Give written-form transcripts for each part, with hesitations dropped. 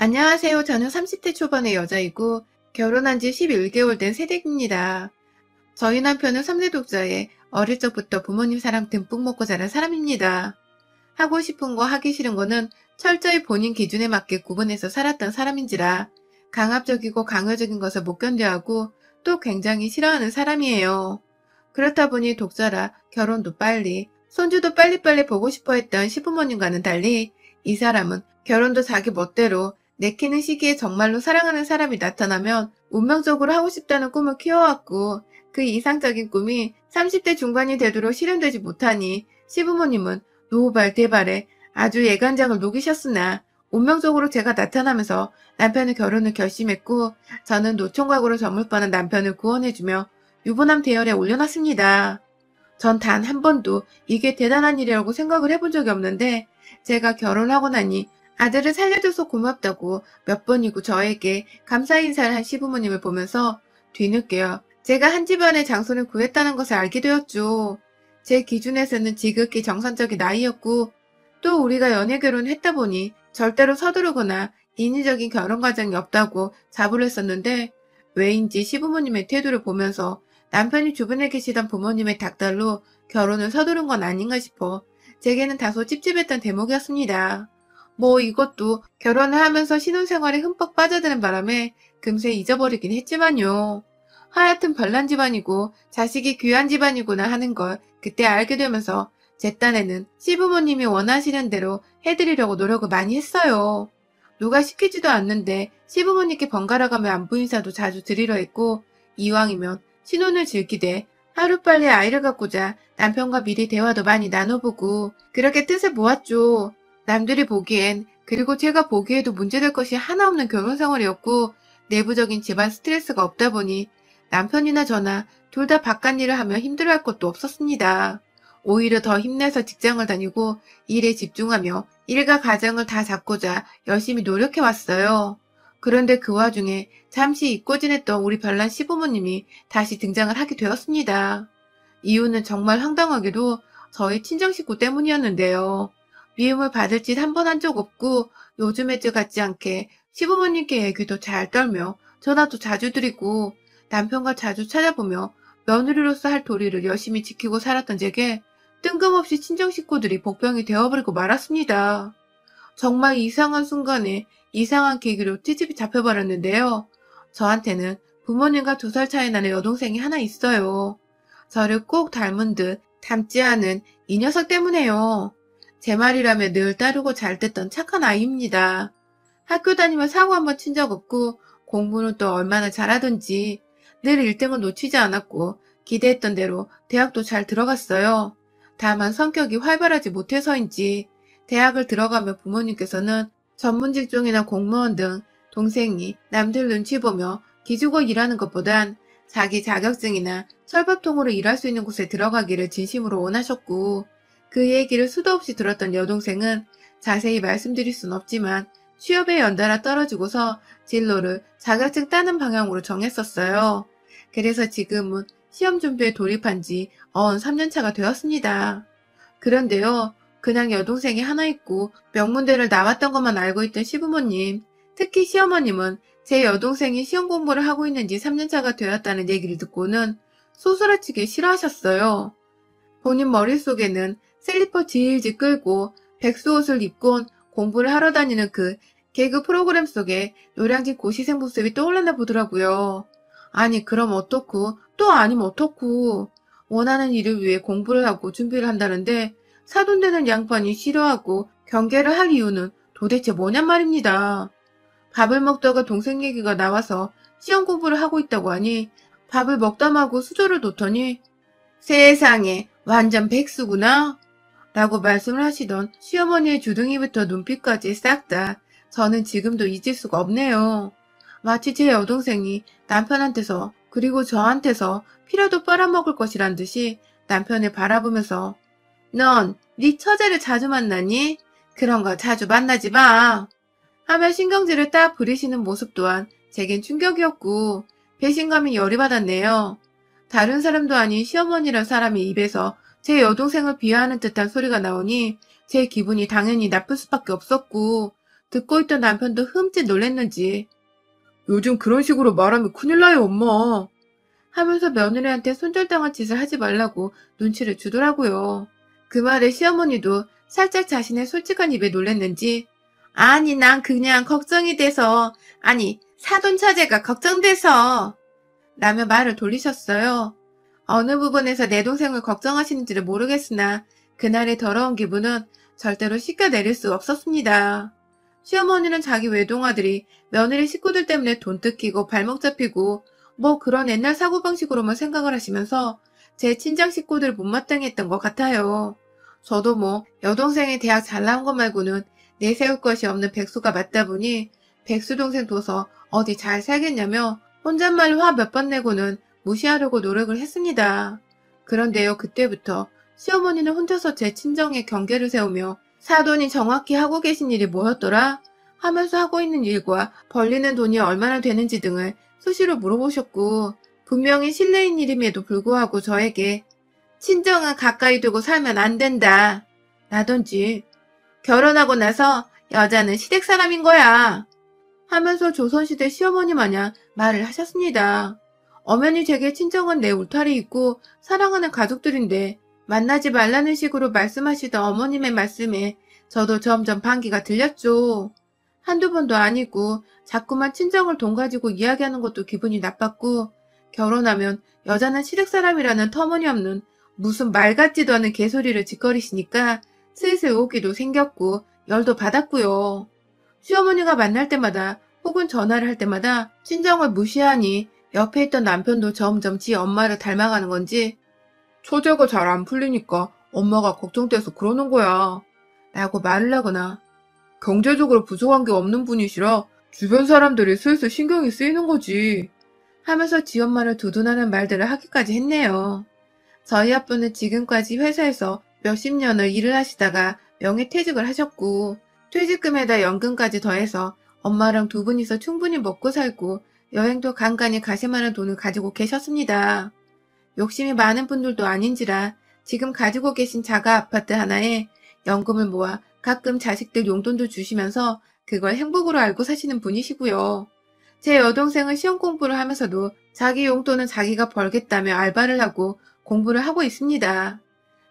안녕하세요. 저는 30대 초반의 여자이고 결혼한 지 11개월 된 새댁입니다. 저희 남편은 3대 독자에 어릴 적부터 부모님 사랑 듬뿍 먹고 자란 사람입니다. 하고 싶은 거 하기 싫은 거는 철저히 본인 기준에 맞게 구분해서 살았던 사람인지라 강압적이고 강요적인 것을 못 견뎌하고 또 굉장히 싫어하는 사람이에요. 그렇다 보니 독자라 결혼도 빨리, 손주도 빨리빨리 보고 싶어 했던 시부모님과는 달리 이 사람은 결혼도 자기 멋대로 내키는 시기에 정말로 사랑하는 사람이 나타나면 운명적으로 하고 싶다는 꿈을 키워왔고 그 이상적인 꿈이 30대 중반이 되도록 실현되지 못하니 시부모님은 노발대발에 아주 예간장을 녹이셨으나 운명적으로 제가 나타나면서 남편의 결혼을 결심했고 저는 노총각으로 저물 뻔한 남편을 구원해주며 유부남 대열에 올려놨습니다. 전 단 한 번도 이게 대단한 일이라고 생각을 해본 적이 없는데 제가 결혼하고 나니 아들을 살려줘서 고맙다고 몇 번이고 저에게 감사 인사를 한 시부모님을 보면서 뒤늦게요. 제가 한 집안의 장손을 구했다는 것을 알게 되었죠. 제 기준에서는 지극히 정상적인 나이였고 또 우리가 연애 결혼했다 보니 절대로 서두르거나 인위적인 결혼 과정이 없다고 자부를 했었는데 왜인지 시부모님의 태도를 보면서 남편이 주변에 계시던 부모님의 닥달로 결혼을 서두른 건 아닌가 싶어 제게는 다소 찝찝했던 대목이었습니다. 뭐 이것도 결혼을 하면서 신혼생활에 흠뻑 빠져드는 바람에 금세 잊어버리긴 했지만요. 하여튼 별난 집안이고 자식이 귀한 집안이구나 하는 걸 그때 알게 되면서 제 딴에는 시부모님이 원하시는 대로 해드리려고 노력을 많이 했어요. 누가 시키지도 않는데 시부모님께 번갈아가며 안부 인사도 자주 드리려 했고 이왕이면 신혼을 즐기되 하루빨리 아이를 갖고자 남편과 미리 대화도 많이 나눠보고 그렇게 뜻을 모았죠. 남들이 보기엔 그리고 제가 보기에도 문제될 것이 하나 없는 결혼 생활이었고 내부적인 집안 스트레스가 없다 보니 남편이나 저나 둘 다 바깥 일을 하며 힘들어할 것도 없었습니다. 오히려 더 힘내서 직장을 다니고 일에 집중하며 일과 가정을 다 잡고자 열심히 노력해왔어요. 그런데 그 와중에 잠시 잊고 지냈던 우리 별난 시부모님이 다시 등장을 하게 되었습니다. 이유는 정말 황당하게도 저희 친정 식구 때문이었는데요. 미움을 받을 짓 한 번 한 적 없고 요즘의 저 같지 않게 시부모님께 얘기도 잘 떨며 전화도 자주 드리고 남편과 자주 찾아보며 며느리로서 할 도리를 열심히 지키고 살았던 제게 뜬금없이 친정 식구들이 복병이 되어버리고 말았습니다. 정말 이상한 순간에 이상한 계기로 트집이 잡혀버렸는데요. 저한테는 부모님과 2살 차이 나는 여동생이 하나 있어요. 저를 꼭 닮은 듯 닮지 않은 이 녀석 때문에요. 제 말이라며 늘 따르고 잘 듣던 착한 아이입니다. 학교 다니며 사고 한번 친 적 없고 공부는 또 얼마나 잘하던지 늘 1등은 놓치지 않았고 기대했던 대로 대학도 잘 들어갔어요. 다만 성격이 활발하지 못해서인지 대학을 들어가며 부모님께서는 전문 직종이나 공무원 등 동생이 남들 눈치 보며 기죽어 일하는 것보단 자기 자격증이나 철밥통으로 일할 수 있는 곳에 들어가기를 진심으로 원하셨고 그 얘기를 수도 없이 들었던 여동생은 자세히 말씀드릴 순 없지만 취업에 연달아 떨어지고서 진로를 자격증 따는 방향으로 정했었어요. 그래서 지금은 시험 준비에 돌입한 지 3년차가 되었습니다. 그런데요, 그냥 여동생이 하나 있고 명문대를 나왔던 것만 알고 있던 시부모님, 특히 시어머님은 제 여동생이 시험 공부를 하고 있는지 3년차가 되었다는 얘기를 듣고는 소스라치게 싫어하셨어요. 본인 머릿속에는 슬리퍼 질질 끌고 백수옷을 입고 공부를 하러 다니는 그 개그 프로그램 속에 노량진 고시생 모습이 떠올랐나 보더라고요. 아니 그럼 어떻고 또 아니면 어떻고 원하는 일을 위해 공부를 하고 준비를 한다는데 사돈되는 양반이 싫어하고 경계를 할 이유는 도대체 뭐냔 말입니다. 밥을 먹다가 동생 얘기가 나와서 시험 공부를 하고 있다고 하니 밥을 먹다 마고 수저를 놓더니 세상에 완전 백수구나 라고 말씀을 하시던 시어머니의 주둥이부터 눈빛까지 싹 다 저는 지금도 잊을 수가 없네요. 마치 제 여동생이 남편한테서 그리고 저한테서 피라도 빨아먹을 것이란 듯이 남편을 바라보면서 넌 네 처제를 자주 만나니? 그런 거 자주 만나지 마. 하며 신경질을 딱 부리시는 모습 또한 제겐 충격이었고 배신감이 열이 받았네요. 다른 사람도 아닌 시어머니란 사람의 입에서 제 여동생을 비하하는 듯한 소리가 나오니 제 기분이 당연히 나쁠 수밖에 없었고 듣고 있던 남편도 흠칫 놀랬는지 요즘 그런 식으로 말하면 큰일 나요, 엄마. 하면서 며느리한테 손절당한 짓을 하지 말라고 눈치를 주더라고요. 그 말에 시어머니도 살짝 자신의 솔직한 입에 놀랬는지 아니 난 그냥 걱정이 돼서 아니 사돈 처제가 걱정돼서 라며 말을 돌리셨어요. 어느 부분에서 내 동생을 걱정하시는지를 모르겠으나 그날의 더러운 기분은 절대로 씻겨내릴 수 없었습니다. 시어머니는 자기 외동아들이 며느리 식구들 때문에 돈 뜯기고 발목 잡히고 뭐 그런 옛날 사고방식으로만 생각을 하시면서 제 친정 식구들 못마땅했던 것 같아요. 저도 뭐 여동생이 대학 잘 나온 것 말고는 내세울 것이 없는 백수가 맞다 보니 백수 동생 둬서 어디 잘 살겠냐며 혼잣말로 화 몇 번 내고는 무시하려고 노력을 했습니다. 그런데요, 그때부터 시어머니는 혼자서 제 친정에 경계를 세우며 사돈이 정확히 하고 계신 일이 뭐였더라? 하면서 하고 있는 일과 벌리는 돈이 얼마나 되는지 등을 수시로 물어보셨고 분명히 실례인 일임에도 불구하고 저에게 친정은 가까이 두고 살면 안 된다 라던지 결혼하고 나서 여자는 시댁 사람인 거야 하면서 조선시대 시어머니 마냥 말을 하셨습니다. 엄연히 제게 친정은 내 울타리 있고 사랑하는 가족들인데 만나지 말라는 식으로 말씀하시던 어머님의 말씀에 저도 점점 반기가 들렸죠. 한두 번도 아니고 자꾸만 친정을 돈 가지고 이야기하는 것도 기분이 나빴고 결혼하면 여자는 시댁 사람이라는 터무니없는 무슨 말 같지도 않은 개소리를 짓거리시니까 슬슬 오기도 생겼고 열도 받았고요. 시어머니가 만날 때마다 혹은 전화를 할 때마다 친정을 무시하니 옆에 있던 남편도 점점 지 엄마를 닮아가는 건지 처제가 잘 안 풀리니까 엄마가 걱정돼서 그러는 거야 라고 말을 하거나 경제적으로 부족한 게 없는 분이시라 주변 사람들이 슬슬 신경이 쓰이는 거지 하면서 지 엄마를 두둔하는 말들을 하기까지 했네요. 저희 아빠는 지금까지 회사에서 몇십 년을 일을 하시다가 명예퇴직을 하셨고 퇴직금에다 연금까지 더해서 엄마랑 두 분이서 충분히 먹고 살고 여행도 간간히 가실 만한 돈을 가지고 계셨습니다. 욕심이 많은 분들도 아닌지라 지금 가지고 계신 자가 아파트 하나에 연금을 모아 가끔 자식들 용돈도 주시면서 그걸 행복으로 알고 사시는 분이시고요. 제 여동생은 시험 공부를 하면서도 자기 용돈은 자기가 벌겠다며 알바를 하고 공부를 하고 있습니다.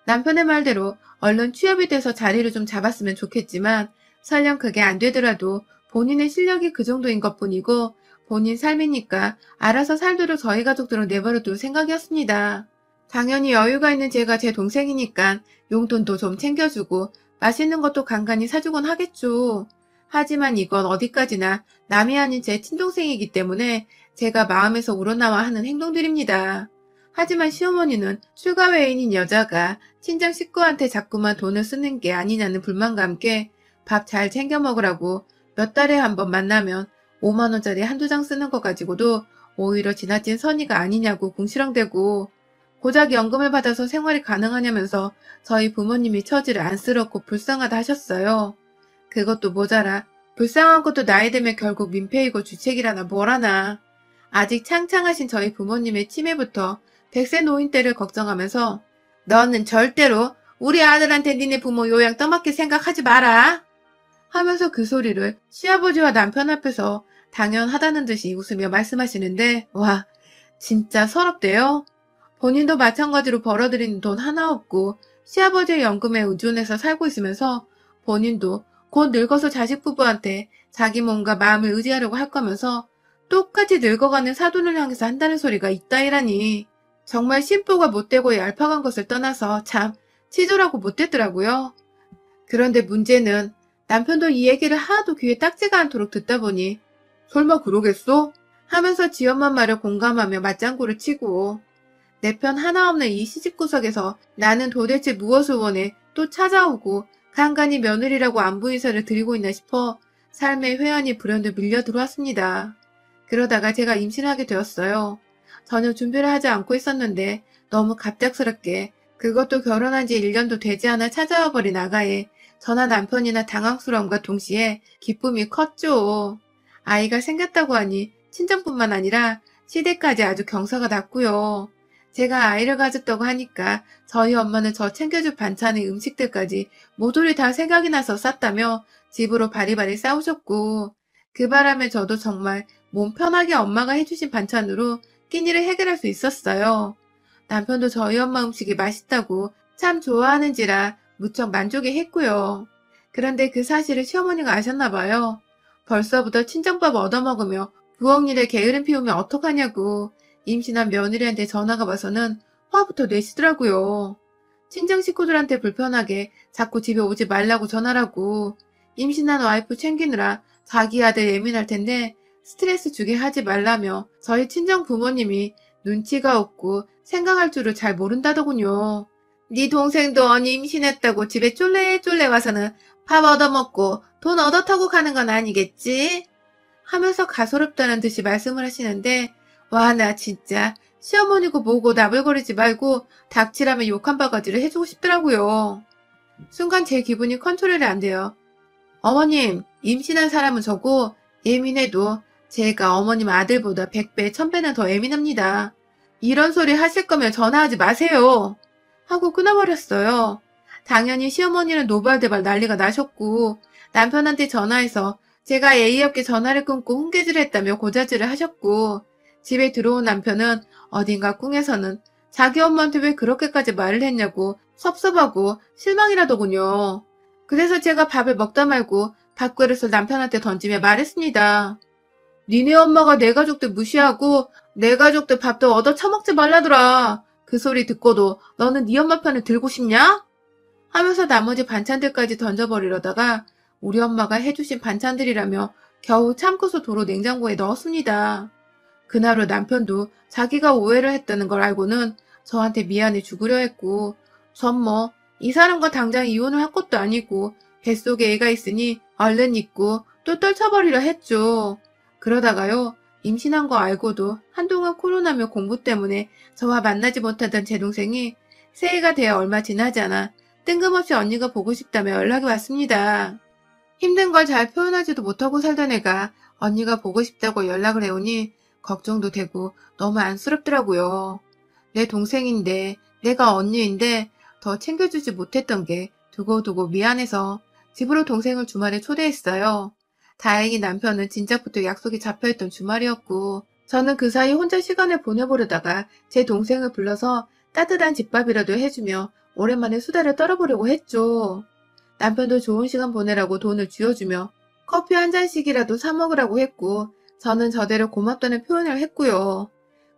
남편의 말대로 얼른 취업이 돼서 자리를 좀 잡았으면 좋겠지만 설령 그게 안 되더라도 본인의 실력이 그 정도인 것뿐이고 본인 삶이니까 알아서 살도록 저희 가족들은 내버려둘 생각이었습니다. 당연히 여유가 있는 제가 제 동생이니까 용돈도 좀 챙겨주고 맛있는 것도 간간히 사주곤 하겠죠. 하지만 이건 어디까지나 남이 아닌 제 친동생이기 때문에 제가 마음에서 우러나와 하는 행동들입니다. 하지만 시어머니는 출가 외인인 여자가 친정 식구한테 자꾸만 돈을 쓰는 게 아니냐는 불만과 함께 밥 잘 챙겨 먹으라고 몇 달에 한 번 만나면 5만원짜리 한두 장 쓰는 거 가지고도 오히려 지나친 선의가 아니냐고 궁시렁대고 고작 연금을 받아서 생활이 가능하냐면서 저희 부모님이 처지를 안쓰럽고 불쌍하다 하셨어요. 그것도 모자라 불쌍한 것도 나이 들면 결국 민폐이고 주책이라나 뭐라나. 아직 창창하신 저희 부모님의 치매부터 100세 노인 때를 걱정하면서 너는 절대로 우리 아들한테 니네 부모 요양 떠맡길 생각하지 마라 하면서 그 소리를 시아버지와 남편 앞에서 당연하다는 듯이 웃으며 말씀하시는데 와 진짜 서럽대요. 본인도 마찬가지로 벌어들이는 돈 하나 없고 시아버지의 연금에 의존해서 살고 있으면서 본인도 곧 늙어서 자식 부부한테 자기 몸과 마음을 의지하려고 할 거면서 똑같이 늙어가는 사돈을 향해서 한다는 소리가 있다이라니 정말 심보가 못되고 얄팍한 것을 떠나서 참 치졸하고 못됐더라고요. 그런데 문제는 남편도 이 얘기를 하도 귀에 딱지가 않도록 듣다 보니 설마 그러겠어? 하면서 지엄마 말을 공감하며 맞장구를 치고 내 편 하나 없는 이 시집구석에서 나는 도대체 무엇을 원해 또 찾아오고 간간히 며느리라고 안부 인사를 드리고 있나 싶어 삶의 회한이 불현듯 밀려 들어왔습니다. 그러다가 제가 임신하게 되었어요. 전혀 준비를 하지 않고 있었는데 너무 갑작스럽게 그것도 결혼한 지 1년도 되지 않아 찾아와 버린 아가에 저나 남편이나 당황스러움과 동시에 기쁨이 컸죠. 아이가 생겼다고 하니 친정뿐만 아니라 시댁까지 아주 경사가 났고요. 제가 아이를 가졌다고 하니까 저희 엄마는 저 챙겨줄 반찬의 음식들까지 모조리 다 생각이 나서 쌌다며 집으로 바리바리 싸우셨고, 그 바람에 저도 정말 몸 편하게 엄마가 해주신 반찬으로 끼니를 해결할 수 있었어요. 남편도 저희 엄마 음식이 맛있다고 참 좋아하는지라 무척 만족해 했고요. 그런데 그 사실을 시어머니가 아셨나 봐요. 벌써부터 친정밥 얻어먹으며 부엌 일에 게으름 피우면 어떡하냐고 임신한 며느리한테 전화가 와서는 화부터 내시더라고요. 친정 식구들한테 불편하게 자꾸 집에 오지 말라고 전화라고 임신한 와이프 챙기느라 자기 아들 예민할 텐데 스트레스 주게 하지 말라며 저희 친정 부모님이 눈치가 없고 생각할 줄을 잘 모른다더군요. 네 동생도 언니 임신했다고 집에 쫄래쫄래 와서는 밥 얻어먹고 돈 얻어 타고 가는 건 아니겠지? 하면서 가소롭다는 듯이 말씀을 하시는데 와 나 진짜 시어머니고 뭐고 나불거리지 말고 닥치라면 욕 한 바가지를 해주고 싶더라고요. 순간 제 기분이 컨트롤이 안 돼요. 어머님, 임신한 사람은 저고 예민해도 제가 어머님 아들보다 100배, 1000배는 더 예민합니다. 이런 소리 하실 거면 전화하지 마세요. 하고 끊어버렸어요. 당연히 시어머니는 노발대발 난리가 나셨고 남편한테 전화해서 제가 예의 없게 전화를 끊고 훈계질을 했다며 고자질을 하셨고 집에 들어온 남편은 어딘가 꿍에서는 자기 엄마한테 왜 그렇게까지 말을 했냐고 섭섭하고 실망이라더군요. 그래서 제가 밥을 먹다 말고 밥그릇을 남편한테 던지며 말했습니다. 니네 엄마가 내 가족들 무시하고 내 가족들 밥도 얻어 처먹지 말라더라. 그 소리 듣고도 너는 네 엄마 편을 들고 싶냐? 하면서 나머지 반찬들까지 던져버리려다가 우리 엄마가 해주신 반찬들이라며 겨우 참고서 도로 냉장고에 넣었습니다. 그날 후 남편도 자기가 오해를 했다는 걸 알고는 저한테 미안해 죽으려 했고 전 뭐 이 사람과 당장 이혼을 할 것도 아니고 뱃속에 애가 있으니 얼른 잊고 또 떨쳐버리려 했죠. 그러다가요. 임신한 거 알고도 한동안 코로나며 공부 때문에 저와 만나지 못하던 제 동생이 새해가 되어 얼마 지나지 않아 뜬금없이 언니가 보고 싶다며 연락이 왔습니다. 힘든 걸 잘 표현하지도 못하고 살던 애가 언니가 보고 싶다고 연락을 해오니 걱정도 되고 너무 안쓰럽더라고요. 내 동생인데 내가 언니인데 더 챙겨주지 못했던 게 두고두고 미안해서 집으로 동생을 주말에 초대했어요. 다행히 남편은 진작부터 약속이 잡혀있던 주말이었고 저는 그 사이 혼자 시간을 보내보려다가 제 동생을 불러서 따뜻한 집밥이라도 해주며 오랜만에 수다를 떨어보려고 했죠. 남편도 좋은 시간 보내라고 돈을 쥐어주며 커피 한 잔씩이라도 사 먹으라고 했고 저는 저대로 고맙다는 표현을 했고요.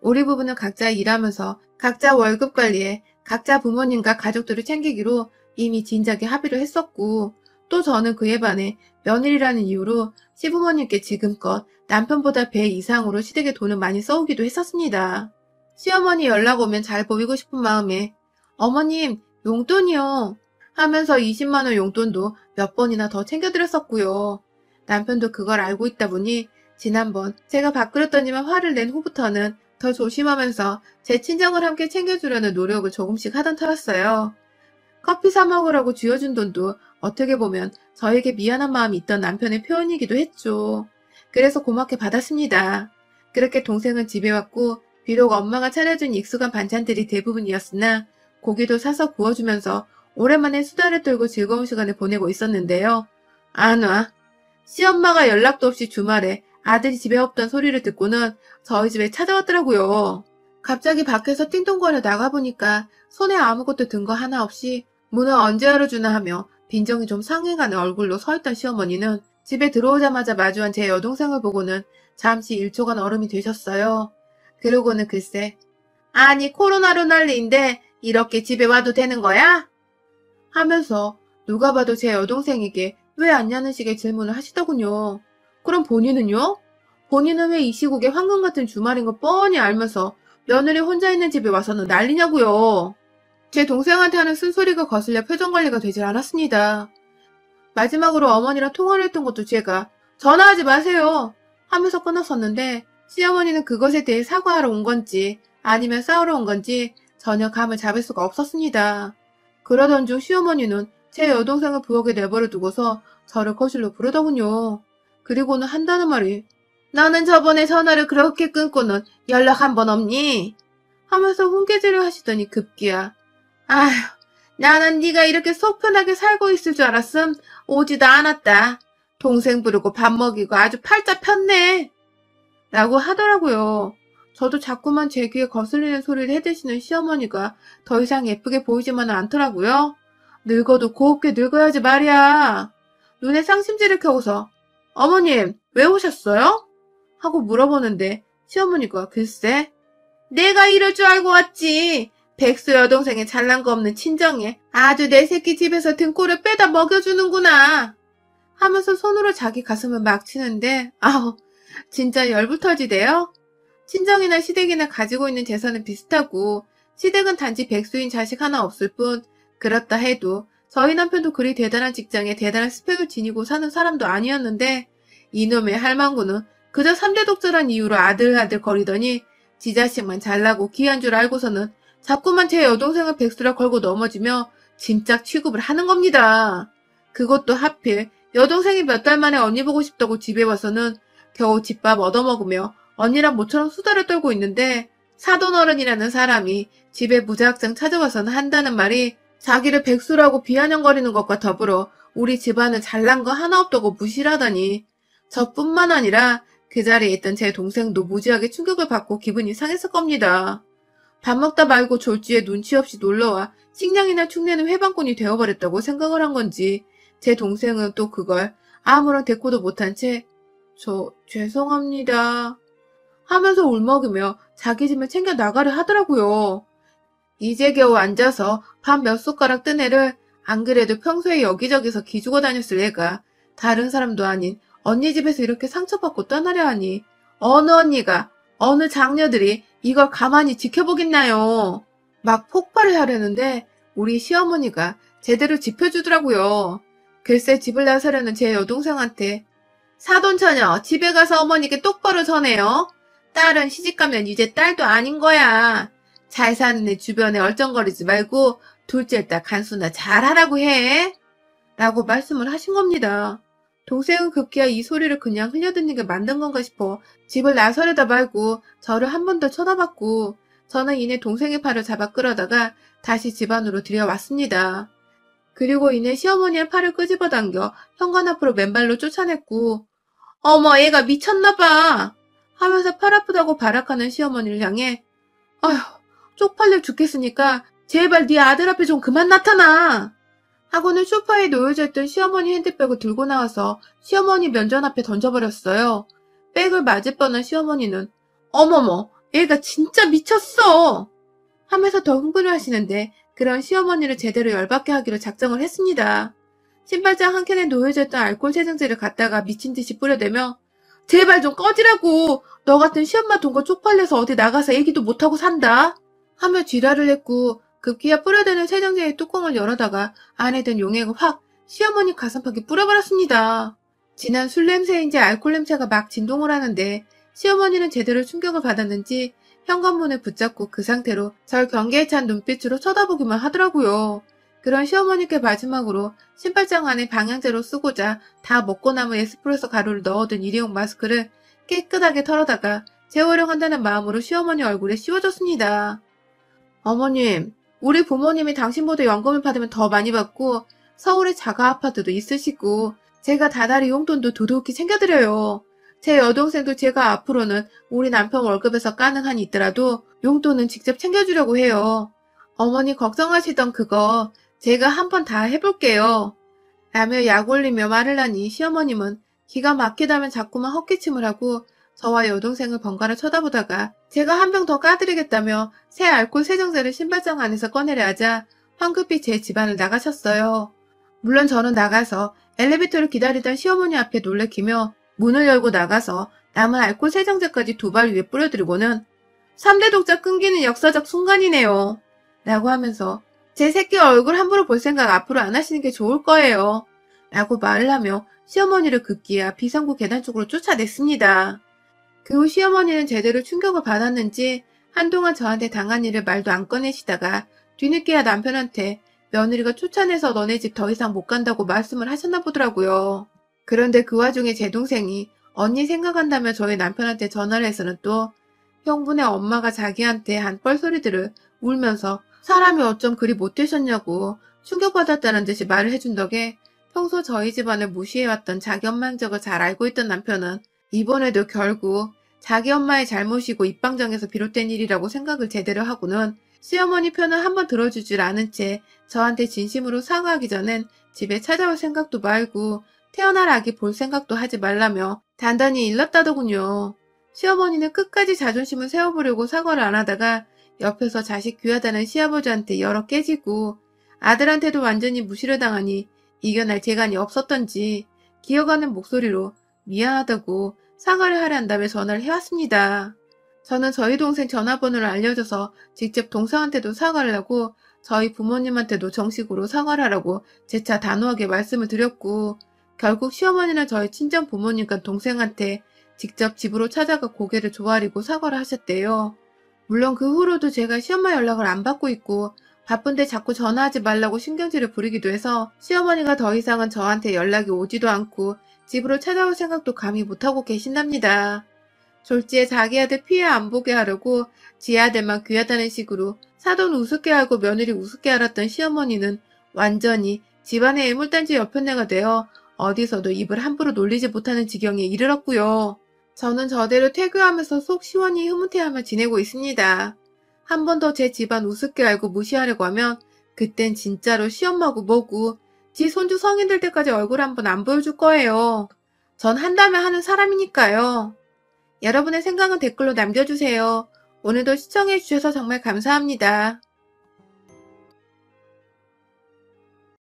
우리 부부는 각자 일하면서 각자 월급 관리에 각자 부모님과 가족들을 챙기기로 이미 진작에 합의를 했었고 또 저는 그에 반해 며느리라는 이유로 시부모님께 지금껏 남편보다 배 이상으로 시댁에 돈을 많이 써오기도 했었습니다. 시어머니 연락 오면 잘 보이고 싶은 마음에 어머님 용돈이요 하면서 20만 원 용돈도 몇 번이나 더 챙겨드렸었고요. 남편도 그걸 알고 있다 보니 지난번 제가 밥그릇 던지면 화를 낸 후부터는 더 조심하면서 제 친정을 함께 챙겨주려는 노력을 조금씩 하던 터였어요. 커피 사 먹으라고 쥐어준 돈도 어떻게 보면 저에게 미안한 마음이 있던 남편의 표현이기도 했죠. 그래서 고맙게 받았습니다. 그렇게 동생은 집에 왔고 비록 엄마가 차려준 익숙한 반찬들이 대부분이었으나 고기도 사서 구워주면서 오랜만에 수다를 떨고 즐거운 시간을 보내고 있었는데요. 안 와. 시엄마가 연락도 없이 주말에 아들이 집에 없던 소리를 듣고는 저희 집에 찾아왔더라고요. 갑자기 밖에서 띵동거려 나가보니까 손에 아무것도 든 거 하나 없이 문을 언제 열어주나 하며 빈정이 좀 상해가는 얼굴로 서있던 시어머니는 집에 들어오자마자 마주한 제 여동생을 보고는 잠시 1초간 얼음이 되셨어요. 그러고는 글쎄 아니 코로나로 난리인데 이렇게 집에 와도 되는 거야? 하면서 누가 봐도 제 여동생에게 왜 왔냐는 식의 질문을 하시더군요. 그럼 본인은요? 본인은 왜 이 시국에 황금 같은 주말인 거 뻔히 알면서 며느리 혼자 있는 집에 와서는 난리냐고요. 제 동생한테 하는 쓴소리가 거슬려 표정관리가 되질 않았습니다. 마지막으로 어머니랑 통화를 했던 것도 제가 전화하지 마세요 하면서 끊었었는데 시어머니는 그것에 대해 사과하러 온 건지 아니면 싸우러 온 건지 전혀 감을 잡을 수가 없었습니다. 그러던 중 시어머니는 제 여동생을 부엌에 내버려 두고서 저를 거실로 부르더군요. 그리고는 한다는 말이 너는 저번에 전화를 그렇게 끊고는 연락 한 번 없니? 하면서 훈계질을 하시더니 급기야 아휴 나는 네가 이렇게 속 편하게 살고 있을 줄 알았음. 오지도 않았다. 동생 부르고 밥 먹이고 아주 팔자 폈네. 라고 하더라고요. 저도 자꾸만 제 귀에 거슬리는 소리를 해대시는 시어머니가 더 이상 예쁘게 보이지만은 않더라고요. 늙어도 곱게 늙어야지 말이야. 눈에 쌍심지를 켜고서 어머님 왜 오셨어요? 하고 물어보는데 시어머니가 글쎄 내가 이럴 줄 알고 왔지. 백수 여동생의 잘난 거 없는 친정에 아주 내 새끼 집에서 등골을 빼다 먹여주는구나 하면서 손으로 자기 가슴을 막 치는데 아우 진짜 열불 터지대요. 친정이나 시댁이나 가지고 있는 재산은 비슷하고 시댁은 단지 백수인 자식 하나 없을 뿐 그렇다 해도 저희 남편도 그리 대단한 직장에 대단한 스펙을 지니고 사는 사람도 아니었는데 이놈의 할망구는 그저 3대 독자란 이유로 아들아들 거리더니 지 자식만 잘나고 귀한 줄 알고서는 자꾸만 제 여동생을 백수라 걸고 넘어지며 짐짝 취급을 하는 겁니다. 그것도 하필 여동생이 몇 달 만에 언니 보고 싶다고 집에 와서는 겨우 집밥 얻어먹으며 언니랑 모처럼 수다를 떨고 있는데 사돈어른이라는 사람이 집에 무작정 찾아와서는 한다는 말이 자기를 백수라고 비아냥거리는 것과 더불어 우리 집안은 잘난 거 하나 없다고 무시를 하다니 저뿐만 아니라 그 자리에 있던 제 동생도 무지하게 충격을 받고 기분이 상했을 겁니다. 밥 먹다 말고 졸지에 눈치 없이 놀러와 식량이나 축내는 회방꾼이 되어버렸다고 생각을 한 건지 제 동생은 또 그걸 아무런 대꾸도 못한 채 죄송합니다 하면서 울먹이며 자기 짐을 챙겨 나가려 하더라고요. 이제 겨우 앉아서 밥 몇 숟가락 뜬 애를 안 그래도 평소에 여기저기서 기죽어 다녔을 애가 다른 사람도 아닌 언니 집에서 이렇게 상처받고 떠나려 하니 어느 언니가 어느 장녀들이 이걸 가만히 지켜보겠나요. 막 폭발을 하려는데 우리 시어머니가 제대로 짚어주더라고요. 글쎄 집을 나서려는 제 여동생한테 사돈처녀 집에 가서 어머니께 똑바로 전해요. 딸은 시집가면 이제 딸도 아닌 거야. 잘 사는 애 주변에 얼쩡거리지 말고 둘째 딸 간수나 잘하라고 해. 라고 말씀을 하신 겁니다. 동생은 급기야 이 소리를 그냥 흘려듣는 게 맞는 건가 싶어 집을 나서려다 말고 저를 한 번 더 쳐다봤고 저는 이내 동생의 팔을 잡아 끌어다가 다시 집 안으로 들여왔습니다. 그리고 이내 시어머니의 팔을 끄집어 당겨 현관 앞으로 맨발로 쫓아냈고 어머 얘가 미쳤나봐 하면서 팔 아프다고 발악하는 시어머니를 향해 아휴 쪽팔려 죽겠으니까 제발 네 아들 앞에 좀 그만 나타나 하고는 소파에 놓여져 있던 시어머니 핸드백을 들고 나와서 시어머니 면전 앞에 던져버렸어요. 백을 맞을 뻔한 시어머니는 어머머 얘가 진짜 미쳤어 하면서 더 흥분을 하시는데 그런 시어머니를 제대로 열받게 하기로 작정을 했습니다. 신발장 한 켠에 놓여져 있던 알코올 세정제를 갖다가 미친 듯이 뿌려대며 제발 좀 꺼지라고 너 같은 시엄마 돈거 쪽팔려서 어디 나가서 얘기도 못하고 산다 하며 지랄을 했고 급기야 뿌려대는 세정제의 뚜껑을 열어다가 안에 든 용액을 확 시어머니 가슴팍에 뿌려버렸습니다. 진한 술 냄새인지 알코올 냄새가 막 진동을 하는데 시어머니는 제대로 충격을 받았는지 현관문을 붙잡고 그 상태로 절 경계에 찬 눈빛으로 쳐다보기만 하더라고요. 그런 시어머니께 마지막으로 신발장 안에 방향제로 쓰고자 다 먹고 남은 에스프레소 가루를 넣어둔 일회용 마스크를 깨끗하게 털어다가 재활용 한다는 마음으로 시어머니 얼굴에 씌워줬습니다. 어머님, 우리 부모님이 당신보다 연금을 받으면 더 많이 받고 서울에 자가 아파트도 있으시고 제가 다달이 용돈도 두둑히 챙겨드려요. 제 여동생도 제가 앞으로는 우리 남편 월급에서 까는 한이 있더라도 용돈은 직접 챙겨주려고 해요. 어머니 걱정하시던 그거 제가 한번 다 해볼게요. 라며 약 올리며 말을 하니 시어머님은 기가 막히다면 자꾸만 헛기침을 하고 저와 여동생을 번갈아 쳐다보다가 제가 한 병 더 까드리겠다며 새 알코올 세정제를 신발장 안에서 꺼내려 하자 황급히 제 집안을 나가셨어요. 물론 저는 나가서 엘리베이터를 기다리던 시어머니 앞에 놀래키며 문을 열고 나가서 남은 알코올 세정제까지 두 발 위에 뿌려드리고는 3대 독자 끊기는 역사적 순간이네요. 라고 하면서 제 새끼 얼굴 함부로 볼 생각 앞으로 안 하시는 게 좋을 거예요. 라고 말을 하며 시어머니를 급기야 비상구 계단 쪽으로 쫓아냈습니다. 그 후 시어머니는 제대로 충격을 받았는지 한동안 저한테 당한 일을 말도 안 꺼내시다가 뒤늦게야 남편한테 며느리가 쫓아내서 너네 집 더 이상 못 간다고 말씀을 하셨나 보더라고요. 그런데 그 와중에 제 동생이 언니 생각한다며 저희 남편한테 전화를 해서는 또 형부네 엄마가 자기한테 한 뻘소리들을 울면서 사람이 어쩜 그리 못되셨냐고 충격받았다는 듯이 말을 해준 덕에 평소 저희 집안을 무시해왔던 자기 엄마 행적을 잘 알고 있던 남편은 이번에도 결국 자기 엄마의 잘못이고 입방정에서 비롯된 일이라고 생각을 제대로 하고는 시어머니 편을 한번 들어주질 않은 채 저한테 진심으로 사과하기 전엔 집에 찾아올 생각도 말고 태어날 아기 볼 생각도 하지 말라며 단단히 일렀다더군요. 시어머니는 끝까지 자존심을 세워보려고 사과를 안 하다가 옆에서 자식 귀하다는 시아버지한테 열어 깨지고 아들한테도 완전히 무시를 당하니 이겨낼 재간이 없었던지 기어가는 목소리로 미안하다고 사과를 하려 한다며 전화를 해왔습니다. 저는 저희 동생 전화번호를 알려줘서 직접 동생한테도 사과를 하고 저희 부모님한테도 정식으로 사과를 하라고 재차 단호하게 말씀을 드렸고 결국 시어머니는 저희 친정 부모님과 동생한테 직접 집으로 찾아가 고개를 조아리고 사과를 하셨대요. 물론 그 후로도 제가 시엄마 연락을 안 받고 있고 바쁜데 자꾸 전화하지 말라고 신경질을 부리기도 해서 시어머니가 더 이상은 저한테 연락이 오지도 않고 집으로 찾아올 생각도 감히 못하고 계신답니다. 졸지에 자기 아들 피해 안 보게 하려고 지 아들만 귀하다는 식으로 사돈 우습게 알고 며느리 우습게 알았던 시어머니는 완전히 집안의 애물단지 여편네가 되어 어디서도 입을 함부로 놀리지 못하는 지경에 이르렀고요. 저는 저대로 퇴교하면서 속 시원히 흐뭇해하며 지내고 있습니다. 한 번 더 제 집안 우습게 알고 무시하려고 하면 그땐 진짜로 시엄마고 뭐고 지 손주 성인 될 때까지 얼굴 한번 안 보여줄 거예요. 전 한다면 하는 사람이니까요. 여러분의 생각은 댓글로 남겨주세요. 오늘도 시청해주셔서 정말 감사합니다.